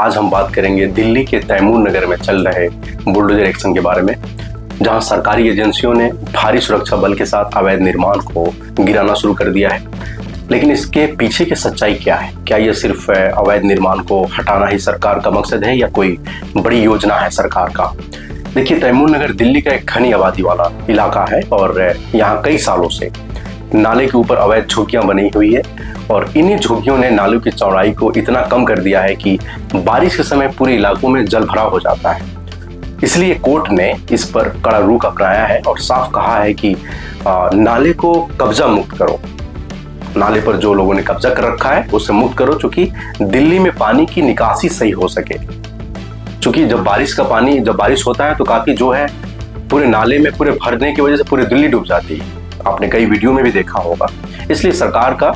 आज हम बात करेंगे दिल्ली के तैमूर नगर में चल रहे बुलडोजर एक्शन के बारे में, जहां सरकारी एजेंसियों ने भारी सुरक्षा बल के साथ अवैध निर्माण को गिराना शुरू कर दिया है। लेकिन इसके पीछे की सच्चाई क्या है? क्या ये सिर्फ अवैध निर्माण को हटाना ही सरकार का मकसद है या कोई बड़ी योजना है सरकार का? देखिए, तैमूर नगर दिल्ली का एक घनी आबादी वाला इलाका है और यहाँ कई सालों से नाले के ऊपर अवैध झुग्गियां बनी हुई है और इन्हीं झुग्गियों ने नालों की चौड़ाई को इतना कम कर दिया है कि बारिश के समय पूरे इलाकों में जल भराव हो जाता है। इसलिए कोर्ट ने इस पर कड़ा रुख अपनाया है और साफ कहा है कि नाले को कब्जा मुक्त करो। नाले पर जो लोगों ने कब्जा कर रखा है उसे मुक्त करो, चूंकि दिल्ली में पानी की निकासी सही हो सके। चूंकि जब बारिश होता है तो काफी जो है पूरे नाले में पूरे भरने की वजह से पूरी दिल्ली डूब जाती है। आपने कई वीडियो में भी देखा होगा। इसलिए सरकार का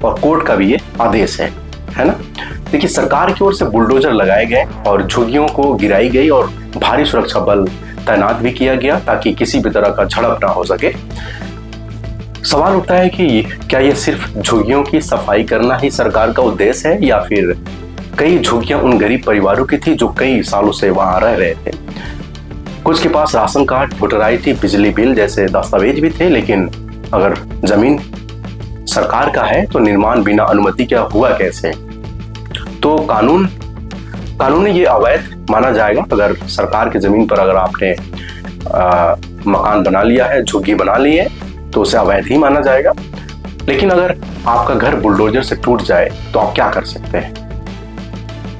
और कोर्ट का भी ये आदेश है ना। देखिए, सरकार की ओर से बुलडोजर लगाए गए और झुग्गियों को गिराई गई और भारी सुरक्षा बल तैनात भी किया गया ताकि किसी भी तरह का झड़प ना हो सके। सवाल उठता है कि क्या ये सिर्फ झुग्गियों की सफाई करना ही सरकार का उद्देश्य है या फिर कई झुग्गियां उन गरीब परिवारों की थी जो कई सालों से वहां रह रहे थे। कुछ के पास राशन कार्ड, वोटर ID, बिजली बिल जैसे दस्तावेज भी थे, लेकिन अगर जमीन सरकार का है तो निर्माण बिना अनुमति के हुआ कैसे? तो कानून ये अवैध माना जाएगा। अगर सरकार की जमीन पर अगर आपने मकान बना लिया है, झुग्गी बना ली है, तो उसे अवैध ही माना जाएगा। लेकिन अगर आपका घर बुलडोजर से टूट जाए तो आप क्या कर सकते हैं?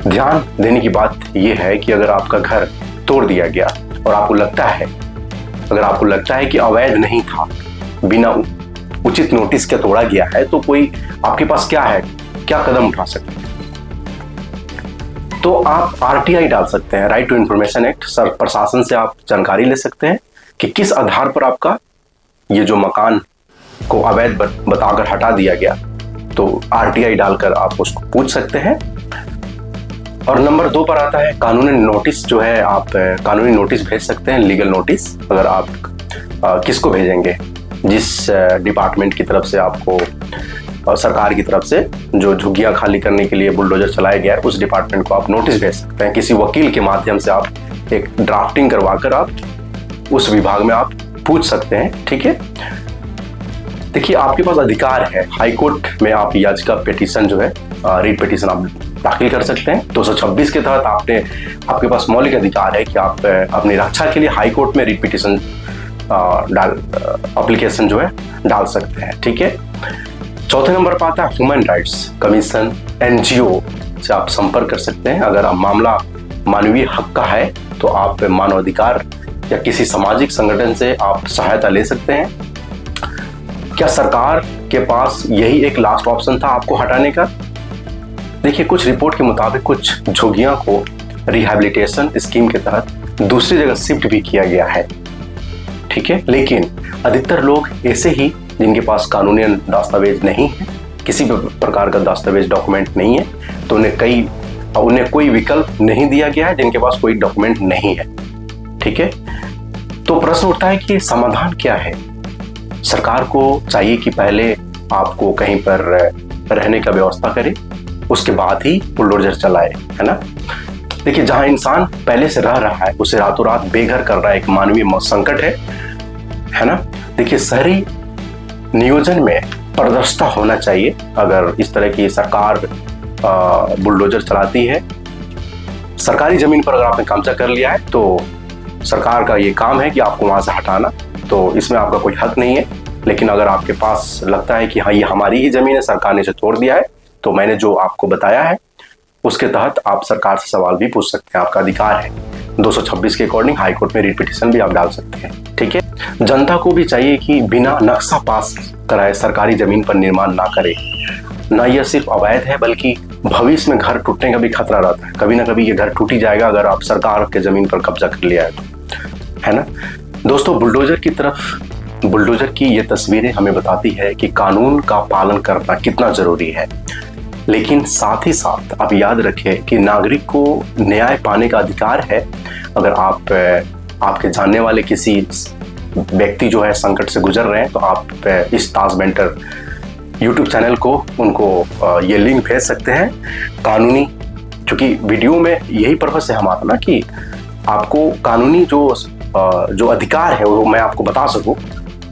ध्यान देने की बात यह है कि अगर आपका घर तोड़ दिया गया और आपको लगता है कि अवैध नहीं था, बिना उचित नोटिस के तोड़ा गया है, तो कोई आपके पास क्या कदम उठा सकते हैं? तो आप RTI डाल सकते हैं, राइट टू इंफॉर्मेशन एक्ट। प्रशासन से आप जानकारी ले सकते हैं कि किस आधार पर आपका ये जो मकान को अवैध बताकर हटा दिया गया, तो RTI डालकर आप उसको पूछ सकते हैं। और नंबर 2 पर आता है कानूनी नोटिस। जो है आप कानूनी नोटिस भेज सकते हैं, लीगल नोटिस। अगर आप किसको भेजेंगे? जिस डिपार्टमेंट की तरफ से आपको सरकार की तरफ से जो झुग्गियां खाली करने के लिए बुलडोजर चलाया गया है, उस डिपार्टमेंट को आप नोटिस भेज सकते हैं। किसी वकील के माध्यम से आप एक ड्राफ्टिंग करवाकर आप उस विभाग में आप पूछ सकते हैं। ठीक है, देखिए, आपके पास अधिकार है। हाई कोर्ट में आप याचिका पिटीशन जो है रीट पिटीशन आप दाखिल कर सकते हैं। 226 के तहत आपके पास मौलिक अधिकार है कि आप अपनी रक्षा के लिए हाई कोर्ट में रीट पिटीशन एप्लीकेशन जो है डाल सकते हैं। ठीक है, चौथे नंबर पर आता है ह्यूमन राइट्स कमीशन, NGO से आप संपर्क कर सकते हैं। अगर आप मामला मानवीय हक का है तो आप मानवाधिकार या किसी सामाजिक संगठन से आप सहायता ले सकते हैं। क्या सरकार के पास यही एक लास्ट ऑप्शन था आपको हटाने का? देखिए, कुछ रिपोर्ट के मुताबिक कुछ झुग्गियां को रिहैबिलिटेशन स्कीम के तहत दूसरी जगह शिफ्ट भी किया गया है। ठीक है, लेकिन अधिकतर लोग ऐसे ही जिनके पास कानूनी दस्तावेज नहीं है, किसी भी प्रकार का दस्तावेज डॉक्यूमेंट नहीं है, तो उन्हें कोई विकल्प नहीं दिया गया है जिनके पास कोई डॉक्यूमेंट नहीं है। ठीक है, तो प्रश्न उठता है कि समाधान क्या है? सरकार को चाहिए कि पहले आपको कहीं पर रहने का व्यवस्था करे, उसके बाद ही बुलडोजर चलाए, है ना। देखिए, जहां इंसान पहले से रह रहा है उसे रातों रात बेघर कर रहा है, एक मानवीय संकट है ना। देखिए, शहरी नियोजन में पारदर्शिता होना चाहिए। अगर इस तरह की सरकार बुलडोजर चलाती है, सरकारी जमीन पर अगर आपने कब्जा कर लिया है तो सरकार का ये काम है कि आपको वहां से हटाना, तो इसमें आपका कोई हक नहीं है। लेकिन अगर आपके पास लगता है कि हाँ, ये हमारी ही जमीन है, सरकार ने इसे तोड़ दिया है, तो मैंने जो आपको बताया है उसके तहत आप सरकार से सवाल भी पूछ सकते हैं, आपका अधिकार है। 226 के अकॉर्डिंग हाई कोर्ट में रीट पिटीशन भी आप डाल सकते हैं। ठीक है, जनता को भी चाहिए कि बिना नक्शा पास कराए सरकारी जमीन पर निर्माण ना करे। ना यह सिर्फ अवैध है बल्कि भविष्य में घर टूटने का भी खतरा रहता है। कभी ना कभी ये घर टूट ही जाएगा अगर आप सरकार के जमीन पर कब्जा कर लिया है तो, है ना। दोस्तों, बुलडोजर की ये तस्वीरें हमें बताती है कि कानून का पालन करना कितना जरूरी है। लेकिन साथ ही साथ आप याद रखें कि नागरिक को न्याय पाने का अधिकार है। अगर आपके जानने वाले किसी व्यक्ति जो है संकट से गुजर रहे हैं तो आप इस ताज मेंटर यूट्यूब चैनल को उनको ये लिंक भेज सकते हैं। कानूनी क्योंकि वीडियो में यही पर्पस है हमारा ना कि आपको कानूनी जो अधिकार है वो मैं आपको बता सकूं,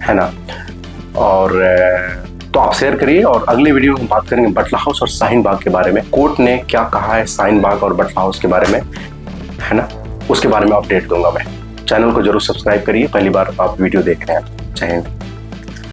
है ना। और तो आप शेयर करिए, और अगले वीडियो में हम बात करेंगे बटला हाउस और शाहीन बाग के बारे में। कोर्ट ने क्या कहा है शाहीन बाग और बटला हाउस के बारे में, है ना, उसके बारे में अपडेट दूंगा मैं। चैनल को जरूर सब्सक्राइब करिए, पहली बार आप वीडियो देख रहे हैं। जय हिंद।